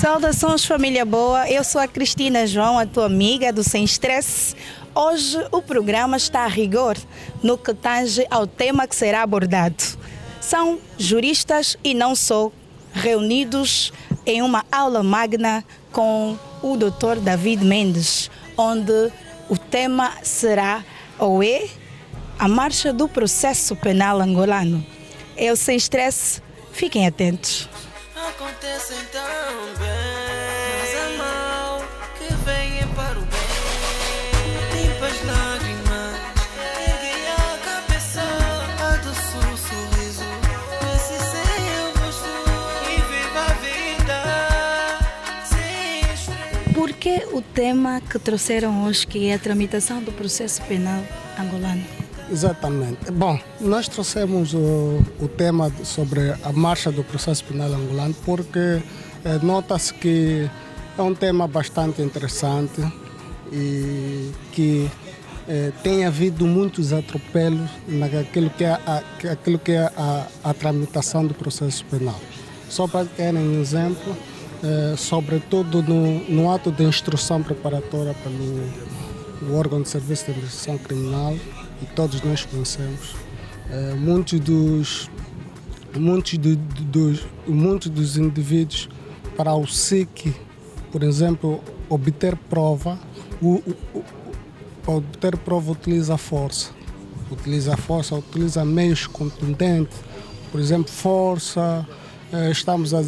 Saudações, família boa. Eu sou a Cristina João, a tua amiga do Sem Estresse. Hoje o programa está a rigor no que tange ao tema que será abordado. São juristas e não só, reunidos em uma aula magna com o Dr. David Mendes, onde o tema será ou é a marcha do processo penal angolano. Eu Sem Estresse, fiquem atentos. Acontecem tão bem, mas é mal que vem para o bem. Limpa as lágrimas, ergue a cabeça, adoça o sorriso, esse seu rosto e viva a vida sem estresse. Por que o tema que trouxeram hoje, que é a tramitação do processo penal angolano? Exatamente. Bom, nós trouxemos o tema sobre a marcha do processo penal angolano porque nota-se que é um tema bastante interessante e que tem havido muitos atropelos naquilo que é a tramitação do processo penal. Só para terem um exemplo, sobretudo no ato de instrução preparatória pelo órgão de serviço de investigação criminal, e todos nós conhecemos, muitos dos indivíduos, para o SIC, por exemplo, obter prova, utiliza força. Utiliza meios contundentes, por exemplo, força, estamos a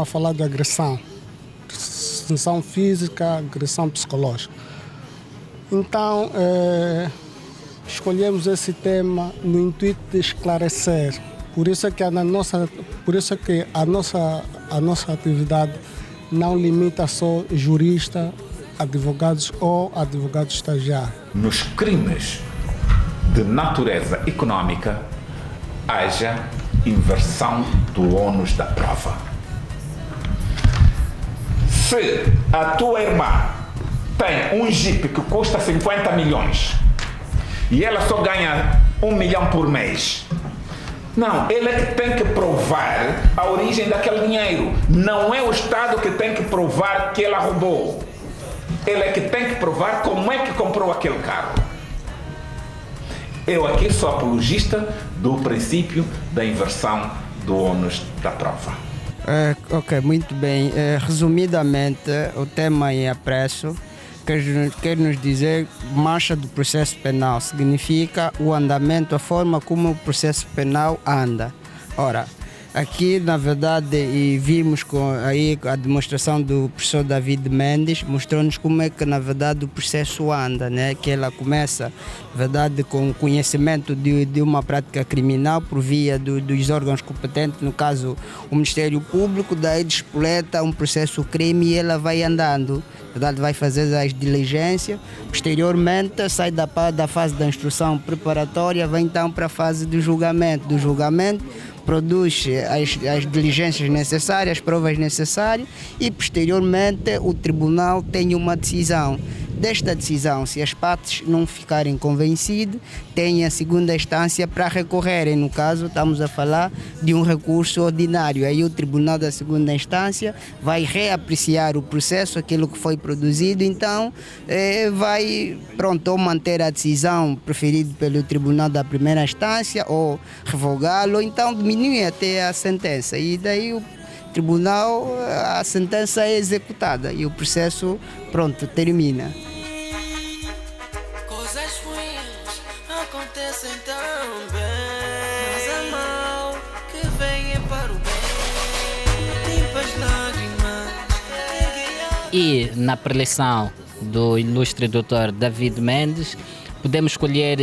falar de agressão física, agressão psicológica. Então, escolhemos esse tema no intuito de esclarecer. Por isso é que a nossa atividade não limita só juristas, advogados ou advogados estagiários. Nos crimes de natureza econômica, haja inversão do ônus da prova. Se a tua irmã tem um Jeep que custa 50 milhões e ela só ganha 1 milhão por mês. Não, ele é que tem que provar a origem daquele dinheiro. Não é o Estado que tem que provar que ela roubou. Ele é que tem que provar como é que comprou aquele carro. Eu aqui sou apologista do princípio da inversão do ônus da prova. Ok, muito bem. Resumidamente, o tema em apreço quer nos dizer marcha do processo penal. Significa o andamento, a forma como o processo penal anda. Ora, aqui, na verdade, e vimos aí a demonstração do professor David Mendes, mostrou-nos como é que, na verdade, o processo anda, né? Que ela começa, na verdade, com conhecimento de uma prática criminal por via dos órgãos competentes, no caso, o Ministério Público, daí despoleta um processo crime e ela vai andando, na verdade, vai fazer as diligências, posteriormente sai da fase da instrução preparatória, vai então para a fase do julgamento. Do julgamento, produz as diligências necessárias, as provas necessárias e, posteriormente, o tribunal tem uma decisão. Desta decisão, se as partes não ficarem convencidas, tem a segunda instância para recorrerem. No caso, estamos a falar de um recurso ordinário. Aí o tribunal da segunda instância vai reapreciar o processo, aquilo que foi produzido, então vai, ou manter a decisão preferida pelo tribunal da primeira instância ou revogá-lo, ou então diminui até a sentença. E daí tribunal, a sentença é executada e o processo, pronto, termina. Coisas ruins acontecem também, mas é mal que vem para o bem. Limpa as lágrimas, ergue a E na preleção do ilustre Dr. David Mendes, podemos colher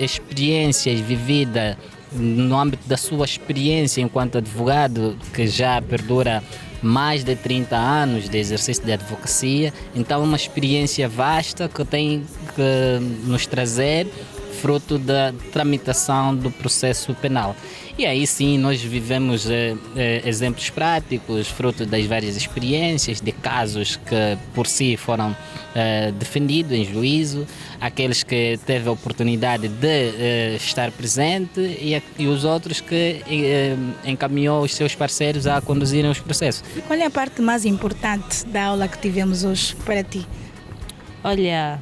experiências vividas no âmbito da sua experiência enquanto advogado, que já perdura mais de 30 anos de exercício de advocacia. Então é uma experiência vasta que tem que nos trazer fruto da tramitação do processo penal. E aí sim nós vivemos exemplos práticos, fruto das várias experiências, de casos que por si foram defendidos em juízo, aqueles que teve a oportunidade de estar presente e os outros que encaminhou os seus parceiros a conduzirem os processos. Qual é a parte mais importante da aula que tivemos hoje para ti? Olha,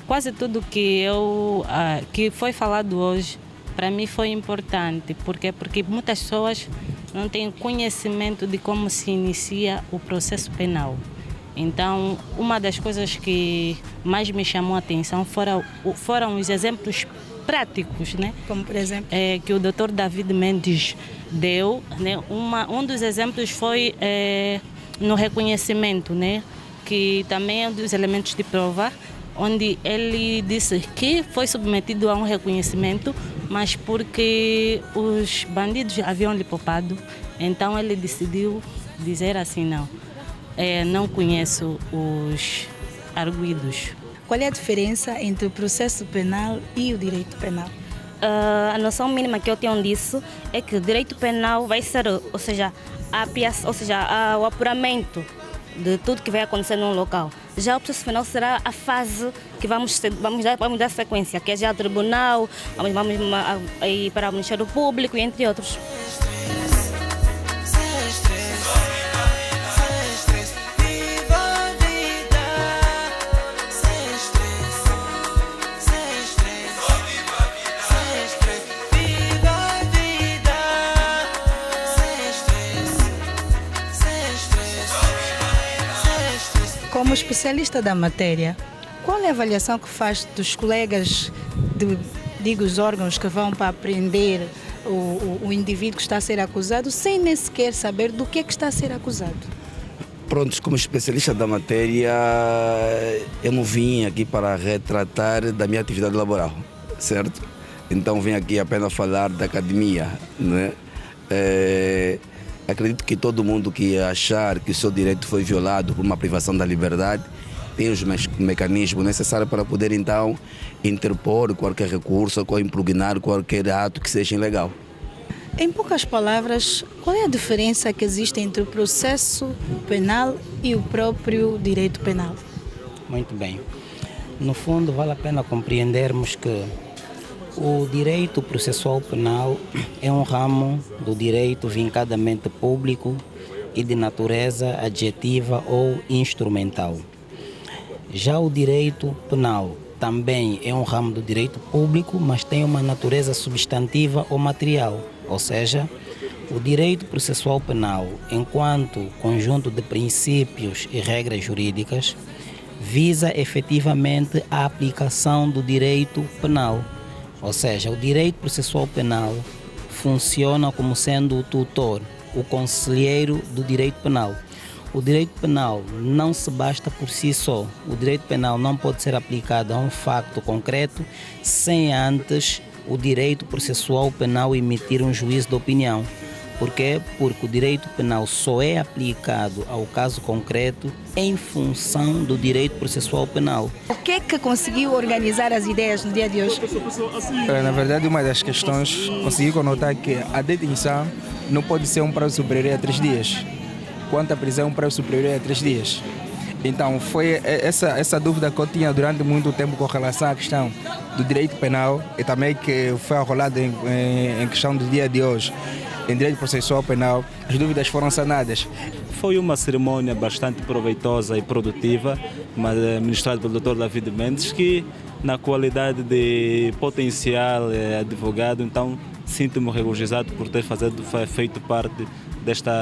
quase tudo que foi falado hoje, para mim foi importante. Porque muitas pessoas não têm conhecimento de como se inicia o processo penal. Então, uma das coisas que mais me chamou a atenção foram os exemplos práticos, né? Como por exemplo? Que o Dr. David Mendes deu, né? Um dos exemplos foi no reconhecimento, né? Que também é um dos elementos de prova, onde ele disse que foi submetido a um reconhecimento, mas porque os bandidos haviam lhe poupado, então ele decidiu dizer assim, não conheço os arguidos. Qual é a diferença entre o processo penal e o direito penal? A noção mínima que eu tenho disso é que o direito penal vai ser, o apuramento de tudo que vai acontecer num local. Já o processo penal será a fase que vamos dar sequência, que é já o tribunal, vamos ir para o Ministério Público e entre outros. Como especialista da matéria, qual é a avaliação que faz dos colegas, os órgãos que vão para apreender o indivíduo que está a ser acusado, sem nem sequer saber do que está a ser acusado? Prontos, como especialista da matéria, eu não vim aqui para retratar da minha atividade laboral, certo? Então vim aqui apenas falar da academia, né? Acredito que todo mundo que achar que o seu direito foi violado por uma privação da liberdade tem os mecanismos necessários para poder então interpor qualquer recurso ou impugnar qualquer ato que seja ilegal. Em poucas palavras, qual é a diferença que existe entre o processo penal e o próprio direito penal? Muito bem. No fundo, vale a pena compreendermos que o direito processual penal é um ramo do direito vincadamente público e de natureza adjetiva ou instrumental. Já o direito penal também é um ramo do direito público, mas tem uma natureza substantiva ou material, ou seja, o direito processual penal, enquanto conjunto de princípios e regras jurídicas, visa efetivamente a aplicação do direito penal. Ou seja, o direito processual penal funciona como sendo o tutor, o conselheiro do direito penal. O direito penal não se basta por si só. O direito penal não pode ser aplicado a um facto concreto sem antes o direito processual penal emitir um juízo de opinião. Por quê? Porque o direito penal só é aplicado ao caso concreto em função do direito processual penal. O que é que conseguiu organizar as ideias no dia de hoje? Na verdade, uma das questões, consegui conotar que a detenção não pode ser um prazo superior a 3 dias, quanto a prisão um prazo superior a 3 dias. Então, foi essa dúvida que eu tinha durante muito tempo com relação à questão do direito penal e também que foi arrolado em questão do dia de hoje. Em direito processual penal, as dúvidas foram sanadas. Foi uma cerimônia bastante proveitosa e produtiva, ministrada pelo Dr. David Mendes, que na qualidade de potencial advogado, então sinto-me regozijado por ter feito parte desta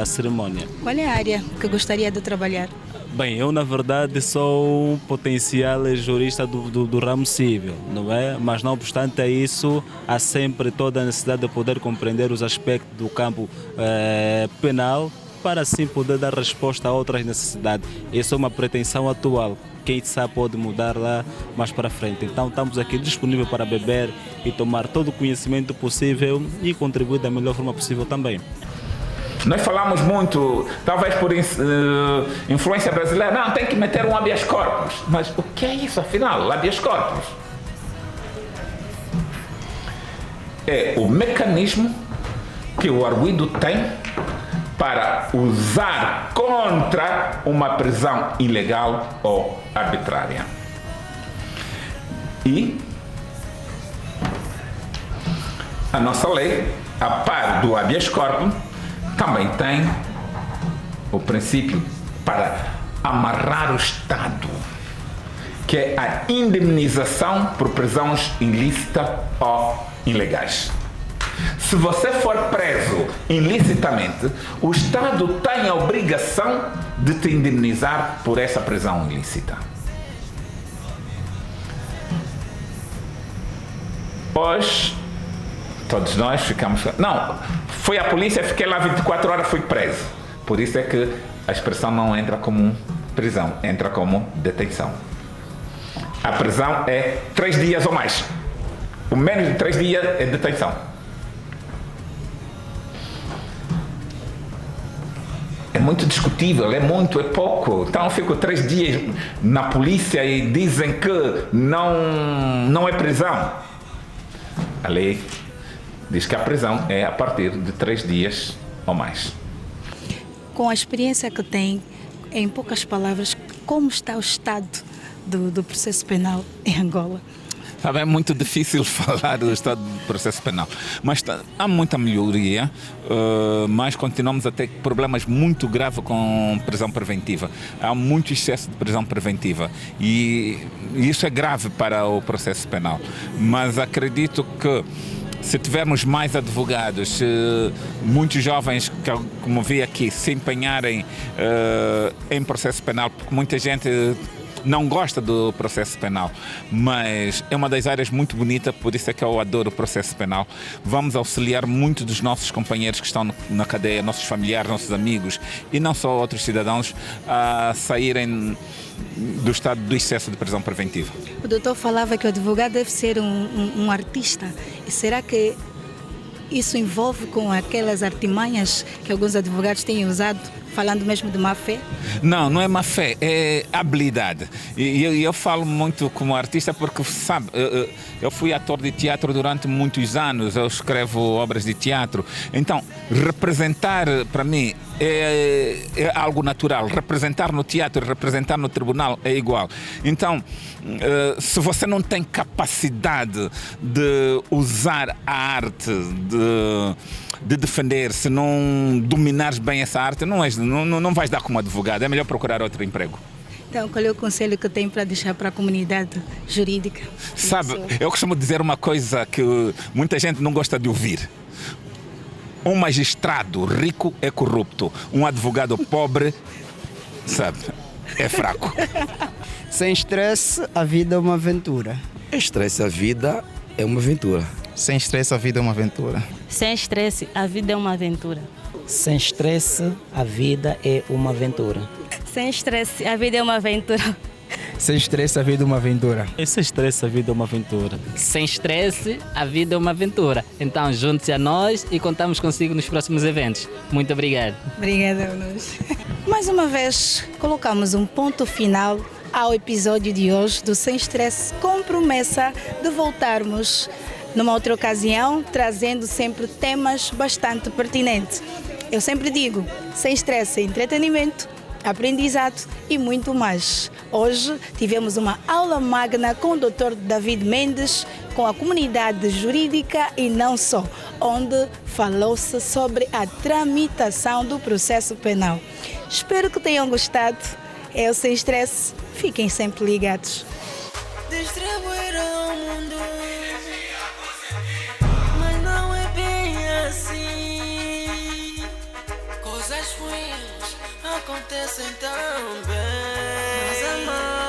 cerimônia. Qual é a área que gostaria de trabalhar? Bem, eu na verdade sou um potencial jurista do ramo civil, não é? Mas não obstante isso, há sempre toda a necessidade de poder compreender os aspectos do campo penal para assim poder dar resposta a outras necessidades. Essa é uma pretensão atual. Quem sabe pode mudar lá mais para frente. Então estamos aqui disponíveis para beber e tomar todo o conhecimento possível e contribuir da melhor forma possível também. Nós falamos muito, talvez por influência brasileira, não, tem que meter um habeas corpus. Mas o que é isso afinal, habeas corpus? É o mecanismo que o arguido tem para usar contra uma prisão ilegal ou arbitrária. E a nossa lei, a par do habeas corpus, também tem o princípio para amarrar o Estado, que é a indemnização por prisões ilícitas ou ilegais. Se você for preso ilicitamente, o Estado tem a obrigação de te indemnizar por essa prisão ilícita. Hoje, todos nós ficamos... Não, foi a polícia, fiquei lá 24 horas, fui preso. Por isso é que a expressão não entra como prisão, entra como detenção. A prisão é 3 dias ou mais. O menos de 3 dias é detenção. É muito discutível, é pouco. Então eu fico 3 dias na polícia e dizem que não é prisão. A lei diz que a prisão é a partir de 3 dias ou mais. Com a experiência que tem, em poucas palavras, como está o estado do processo penal em Angola? É muito difícil falar do estado do processo penal, mas há muita melhoria, mas continuamos a ter problemas muito graves com prisão preventiva. Há muito excesso de prisão preventiva e isso é grave para o processo penal, mas acredito que se tivermos mais advogados, muitos jovens, como vi aqui, se empenharem em processo penal, porque muita gente não gosta do processo penal, mas é uma das áreas muito bonitas, por isso é que eu adoro o processo penal. Vamos auxiliar muito dos nossos companheiros que estão na cadeia, nossos familiares, nossos amigos e não só outros cidadãos a saírem do estado do excesso de prisão preventiva. O doutor falava que o advogado deve ser um artista. E será que isso envolve com aquelas artimanhas que alguns advogados têm usado, falando mesmo de má fé? Não é má fé, é habilidade. E eu falo muito como artista porque, sabe, eu fui ator de teatro durante muitos anos, eu escrevo obras de teatro. Então, representar para mim é algo natural. Representar no teatro, representar no tribunal é igual. Então, se você não tem capacidade de usar a arte, de defender, se não dominares bem essa arte, não vais dar como advogado, é melhor procurar outro emprego. Então, qual é o conselho que tem para deixar para a comunidade jurídica? Sabe, eu costumo dizer uma coisa que muita gente não gosta de ouvir. Um magistrado rico é corrupto, um advogado pobre, sabe, é fraco. Sem estresse, a vida é uma aventura. Estresse, a vida é uma aventura. Sem estresse, a vida é uma aventura. Sem estresse, a vida é uma aventura. Sem estresse, a vida é uma aventura. Sem estresse, a vida é uma aventura. Sem estresse, a vida é uma aventura. Sem estresse, a vida é uma aventura. Sem estresse, a vida é uma aventura. Então, junte-se a nós e contamos consigo nos próximos eventos. Muito obrigado. Obrigada a nós. Mais uma vez, colocamos um ponto final ao episódio de hoje do Sem Estresse, com promessa de voltarmos numa outra ocasião, trazendo sempre temas bastante pertinentes. Eu sempre digo, sem estresse, entretenimento, aprendizado e muito mais. Hoje tivemos uma aula magna com o Dr. David Mendes, com a comunidade jurídica e não só, onde falou-se sobre a tramitação do processo penal. Espero que tenham gostado. Eu Sem Estresse, fiquem sempre ligados. Distribuir ao mundo, mas não é bem assim. acontecem tão bem. Mas amar